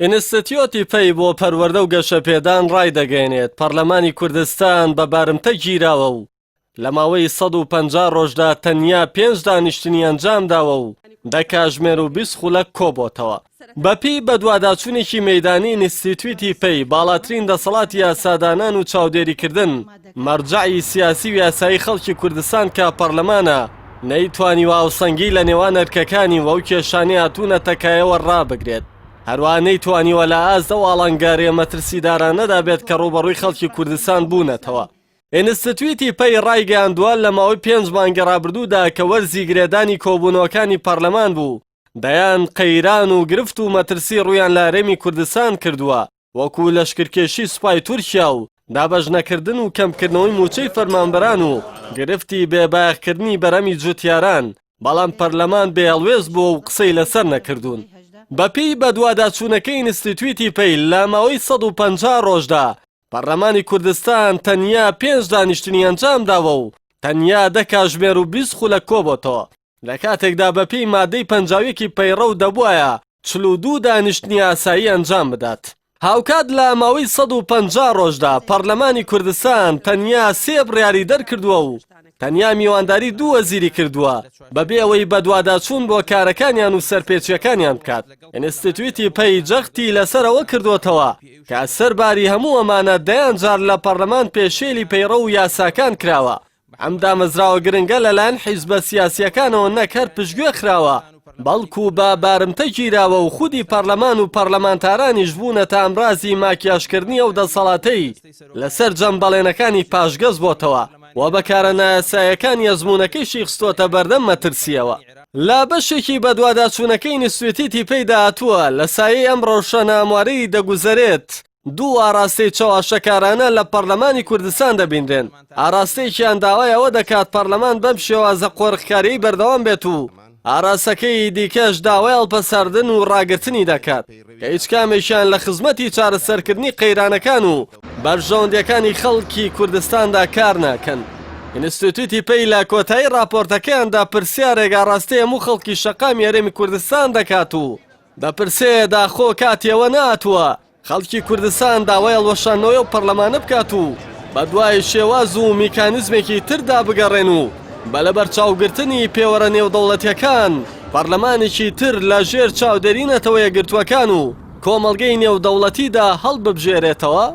ئینستیتیۆتی پێی بۆ پەروەردە و گەشەپێدان ڕای دەگەێنێت پەرلەمانی کوردستان بە بارمتە گیراوە و لە ماوەی 150 ڕۆژدا تەنیا 5 دانیشتنی ئەنجام داوە و 10 کاتژمێر و 20 خولە کۆبووەتەوە. بەپی بە دوواداچوونێکی مەیدانی ئینستیتیۆتی پێی باڵاترین دەسەڵاتی یاسادانان و چاودێریکردن مەرجەعی سیاسی و یاسایی خەڵکی کوردستان کە پەرلەمانە نەیتوانیوە ئاوسەنگی لە نێوان ئەرکەکانی وەو کێشانی هاتوونە تەکایەوە ڕابگرێت. هەروە نەیتوانیوە لە ئاست ئەو ئاڵنگارێ مەترسیدارانەدا بێت کە ڕوبەڕووی خەڵکی کوردستان بوونەتەوە. ئینستیتیۆتی پێی ڕایگەیاندووە لە ماوەی 5 مانگە ڕابردوودا کە وەرزی گرێدانی کۆبوونەوەکانی پەرلەمان بوو دەیان قەیران و گرفت و مەترسی ڕوویان لە هەرێمی کوردستان کردووە وەکو لەشکرکێشی سوپای تورکیا و دابەژنەکردن و کەمکردنەوەی موچەی فەرمانبەران و گرفتی بێبایەخکردنی بەرەمی جوتیاران، بەڵام پەرلەمان بێهەڵوێز بووە و قسەی لەسەر نەکردوون. بەپی بە دوواداچوونەکەی ئینستیتیۆتی پێی لە ماوەی 150 ڕۆژدا پەرلەمانی کوردستان تەنیا 5 دانیشتنی ئەنجام داوە و تەنیا 10 کاتژمێر و 20 خولە کۆبووەتەوە. لە کاتێکدا بەپی مادەی 50 پەیڕە و دەبوایە 42 دانیشتنی ئاسایی ئەنجام بدات. هاوکات لە ماوەی 150 ڕۆژدا پەرلەمانی کوردستان تەنیا 3 بڕیاری دەرکردووە و تەنیا میوانداری 2 وەزیری کردووە بەبێ ئەوەی بە دوواداچوون بۆ کارەکانیان و سەرپێچیەکانیان بکات. ئینستیتیۆتی پێی جەختی لەسەرەوە کردوتەوە کە سەرباری هەموو ئەمانە دەیان جار لە پەرلەمان پێشێلی پەیڕە و یاساکان کراوە. ئەم دامەزراوە گرنگە لەلایەن حیزبە سیاسیەکانەوە نەک هەر پشتگوێ خراوە بەڵکو بە بارمتە گیراوە و خودی پەرلەمان و پەرلەمانتارانیش بوونەتە ئەمڕازی ماکیاشکردنی ئەو دەسەڵاتەی لەسەر جەمبەڵێنەکانی پاشگەز بۆتەوە و بەکارە نایاسایەکانی ئەزموونەکەیشی خستۆتە بەردەم مەترسیەوە. لە بەشێکی بە دوواداچوونەکەی ئینستیتیۆتی پێی داهاتووە لە سایەی ئەم ڕەوشە ئامارەی دەگوزارێت 2 ئاراستەی چاواشەکارانە لە پەرلەمانی کوردستان دەبیندرێن. ئاراستەیەکیان داوای ئەوە دەکات پەرلەمان بەم شێوازە قۆرخکاریی بەردەوام بێت و ئاراستەکەی دیکەش داوای هەڵپەساردن و ڕاگرتنی دەکات کە هیچ کامێکیان لە خزمەتی چارەسەرکردنی قەیرانەکان و بەرژەوەندیەکانی خەڵکی کوردستاندا کار ناکەن. ئینستیتیۆتی پێی لە کۆتایی راپۆرتەکەیاندا پرسیار ڕێگاڕاستی هەموو خەڵکی شەقامی هەرێمی کوردستان دەکات و دەپرسێ داخۆ کاتیەوە ناتووە خەڵکی کوردستان داوای هەڵوەشانەوەی و پەرلەمانە بکات و بە دوای شێواز و میکانیزمێکی تردا بگەڕێن و بە لە بەرچاوگرتنی پێوەرە نێودەوڵەتیەکان پەرلەمانێکی تر لە ژێر چاودێرینەتەوە یەکگرتووەکان و کۆمەڵگەی نێودەوڵەتیدا هەڵببژێرێتەوە.